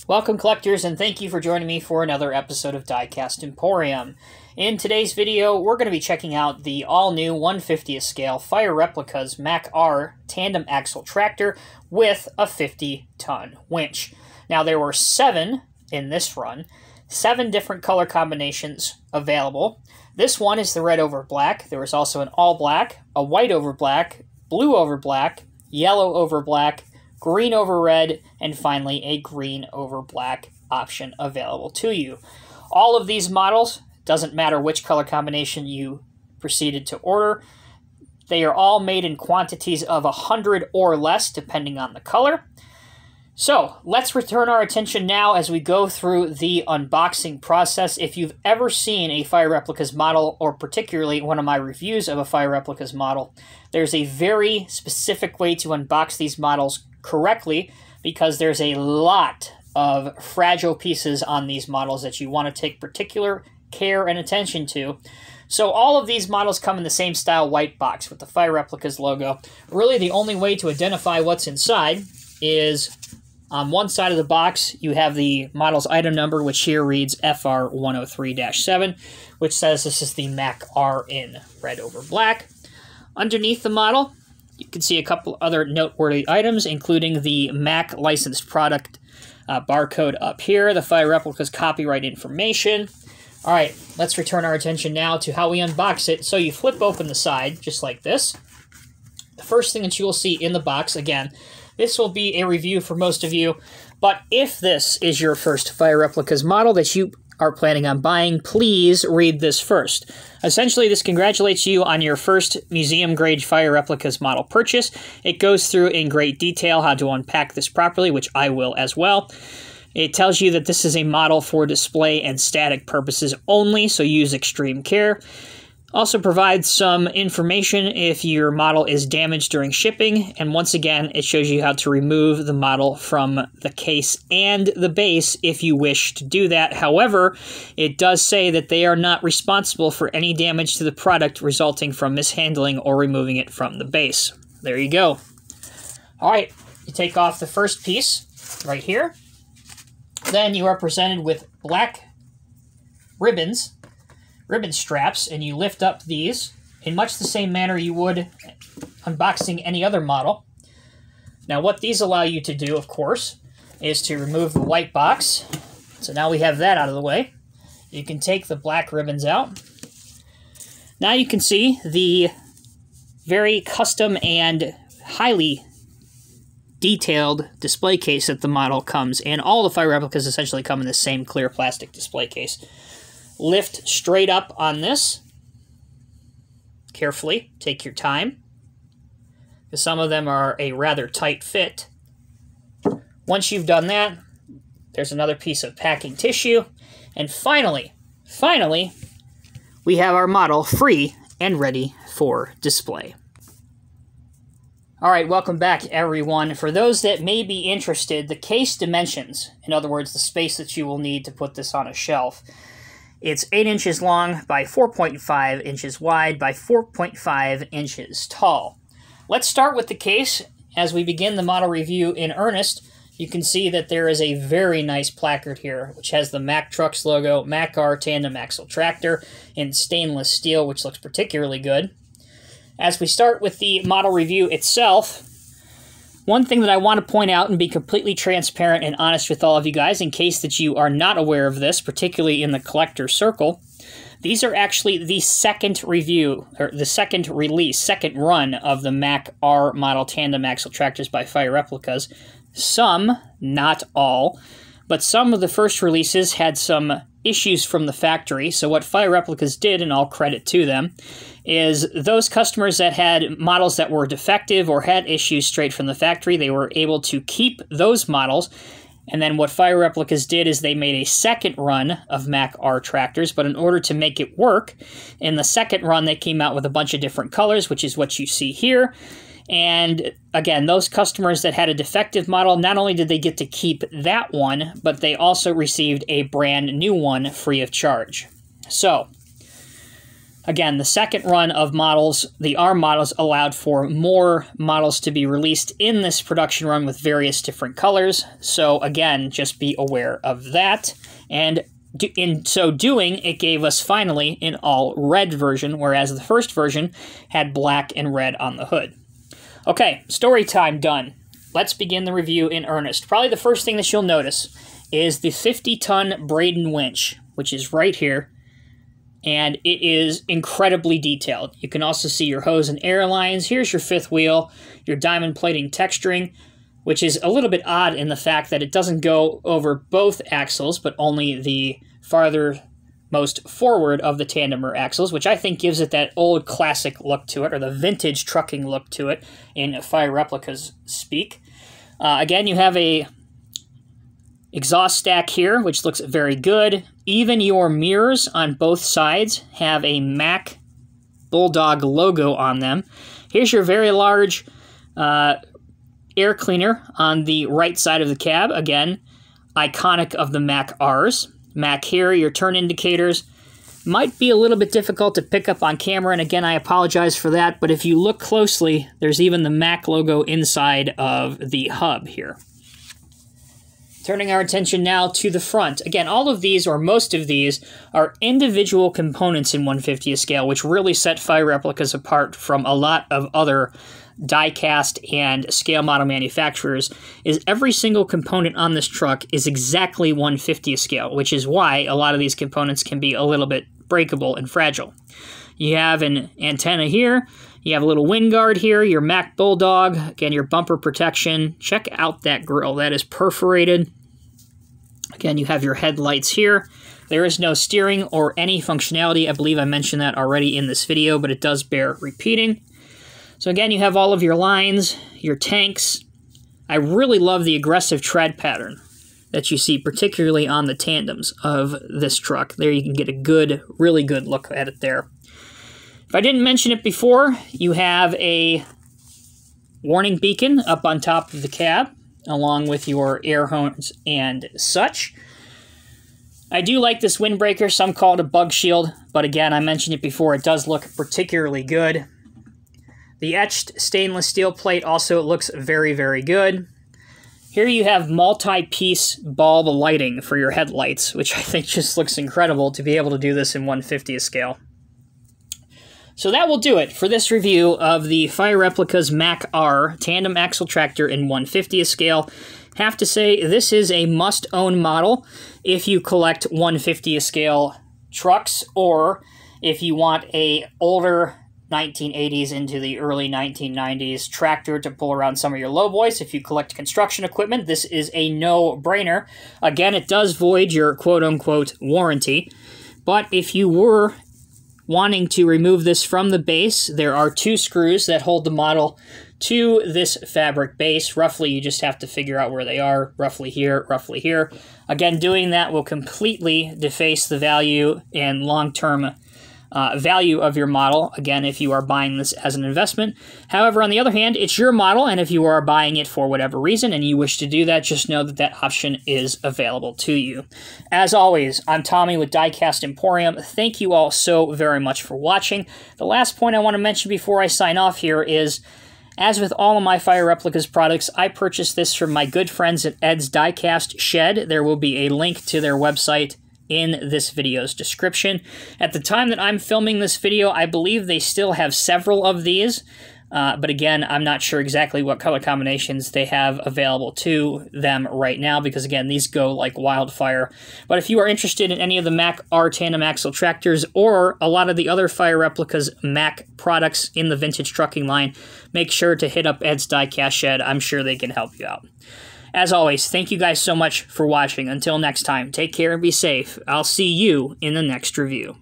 Welcome, collectors, and thank you for joining me for another episode of Diecast Emporium. In today's video, we're going to be checking out the all-new 1/50th scale Fire Replicas Mack R tandem axle tractor with a 50-ton winch. Now, there were 7 in this run, 7 different color combinations available. This one is the red over black. There was also an all black, a white over black, blue over black, yellow over black, green over red, and finally a green over black option available to you. All of these models, doesn't matter which color combination you proceeded to order, they are all made in quantities of 100 or less depending on the color. So let's return our attention now as we go through the unboxing process. If you've ever seen a Fire Replicas model, or particularly one of my reviews of a Fire Replicas model, there's a very specific way to unbox these models correctly, because there's a lot of fragile pieces on these models that you want to take particular care and attention to. So all of these models come in the same style white box with the Fire Replicas logo. Really, the only way to identify what's inside is on one side of the box, you have the model's item number, which here reads FR103-7, which says this is the Mack R in red over black. Underneath the model, you can see a couple other noteworthy items, including the Mack licensed product barcode up here, the Fire Replicas copyright information. All right, let's return our attention now to how we unbox it. So you flip open the side, just like this. The first thing that you will see in the box, again, this will be a review for most of you, but if this is your first Fire Replicas model that you are planning on buying, please read this first. Essentially, this congratulates you on your first museum-grade Fire Replicas model purchase. It goes through in great detail how to unpack this properly, which I will as well. It tells you that this is a model for display and static purposes only, so use extreme care. Also provides some information if your model is damaged during shipping, and once again, it shows you how to remove the model from the case and the base if you wish to do that. However, it does say that they are not responsible for any damage to the product resulting from mishandling or removing it from the base. There you go. All right, you take off the first piece right here. Then you are presented with black ribbon straps, and you lift up these in much the same manner you would unboxing any other model. Now, what these allow you to do, of course, is to remove the white box. So now we have that out of the way. You can take the black ribbons out. Now you can see the very custom and highly detailed display case that the model comes in. All the Fire Replicas essentially come in the same clear plastic display case. Lift straight up on this. Carefully, take your time, because some of them are a rather tight fit. Once you've done that, there's another piece of packing tissue, and finally, we have our model free and ready for display. All right, welcome back, everyone. For those that may be interested, the case dimensions, in other words, the space that you will need to put this on a shelf, it's 8 inches long by 4.5 inches wide by 4.5 inches tall. Let's start with the case. As we begin the model review in earnest, you can see that there is a very nice placard here, which has the Mack Trucks logo, Mack R tandem axle tractor in stainless steel, which looks particularly good. As we start with the model review itself, one thing that I want to point out and be completely transparent and honest with all of you guys, in case that you are not aware of this, particularly in the collector circle, these are actually the second review, or the second release, second run of the Mack R model tandem axle tractors by Fire Replicas. Some, not all, but some of the first releases had some issues from the factory. So what Fire Replicas did, and all credit to them, is those customers that had models that were defective or had issues straight from the factory, they were able to keep those models. And then what Fire Replicas did is they made a second run of Mack R tractors, but in order to make it work, in the second run they came out with a bunch of different colors, which is what you see here. And again, those customers that had a defective model, not only did they get to keep that one, but they also received a brand new one free of charge. So, Again, the second run of models, the ARM models, allowed for more models to be released in this production run with various different colors. So again, just be aware of that. And in so doing, it gave us finally an all-red version, whereas the first version had black and red on the hood. Okay, story time done. Let's begin the review in earnest. Probably the first thing that you'll notice is the 50-ton Braden winch, which is right here, and it is incredibly detailed. You can also see your hose and air lines. Here's your fifth wheel, your diamond plating texturing, which is a little bit odd in the fact that it doesn't go over both axles, but only the farthermost forward of the tandem rear axles, which I think gives it that old classic look to it, or the vintage trucking look to it, in Fire Replicas speak. Again, you have a exhaust stack here, which looks very good. Even your mirrors on both sides have a Mack Bulldog logo on them. Here's your very large air cleaner on the right side of the cab. Again, iconic of the Mack Rs. Mack here, your turn indicators. Might be a little bit difficult to pick up on camera, and again, I apologize for that, but if you look closely, there's even the Mack logo inside of the hub here. Turning our attention now to the front. Again, all of these, or most of these, are individual components in 1/50th scale, which really set Fire Replicas apart from a lot of other die-cast and scale model manufacturers, is every single component on this truck is exactly 1/50th scale, which is why a lot of these components can be a little bit breakable and fragile. You have an antenna here, you have a little wind guard here, your Mack Bulldog, again, your bumper protection. Check out that grille, that is perforated. Again, you have your headlights here. There is no steering or any functionality. I believe I mentioned that already in this video, but it does bear repeating. So again, you have all of your lines, your tanks. I really love the aggressive tread pattern that you see, particularly on the tandems of this truck. There you can get a good, really good look at it there. If I didn't mention it before, you have a warning beacon up on top of the cab, along with your air horns and such. I do like this windbreaker. Some call it a bug shield, but again, I mentioned it before, it does look particularly good. The etched stainless steel plate also looks very, very good. Here you have multi-piece bulb lighting for your headlights, which I think just looks incredible to be able to do this in 1/50th scale. So that will do it for this review of the Fire Replicas Mack R tandem axle tractor in 1/50th scale. Have to say, this is a must-own model if you collect 1/50th scale trucks, or if you want a older 1980s into the early 1990s tractor to pull around some of your lowboys. If you collect construction equipment, this is a no-brainer. Again, it does void your quote-unquote warranty, but if you were wanting to remove this from the base, there are 2 screws that hold the model to this fabric base. Roughly, you just have to figure out where they are, roughly here, roughly here. Again, doing that will completely deface the value and long-term value of your model, again, if you are buying this as an investment. However, on the other hand, it's your model, and if you are buying it for whatever reason and you wish to do that, just know that that option is available to you. As always, I'm Tommy with Diecast Emporium. Thank you all so very much for watching. The last point I want to mention before I sign off here is, as with all of my Fire Replicas products, I purchased this from my good friends at Ed's Diecast Shed. There will be a link to their website in this video's description. At the time that I'm filming this video, I believe they still have several of these, but again, I'm not sure exactly what color combinations they have available to them right now, because again, these go like wildfire. But if you are interested in any of the Mack R tandem axle tractors, or a lot of the other Fire Replicas Mack products in the vintage trucking line, make sure to hit up Ed's Diecast Shed. I'm sure they can help you out. As always, thank you guys so much for watching. Until next time, take care and be safe. I'll see you in the next review.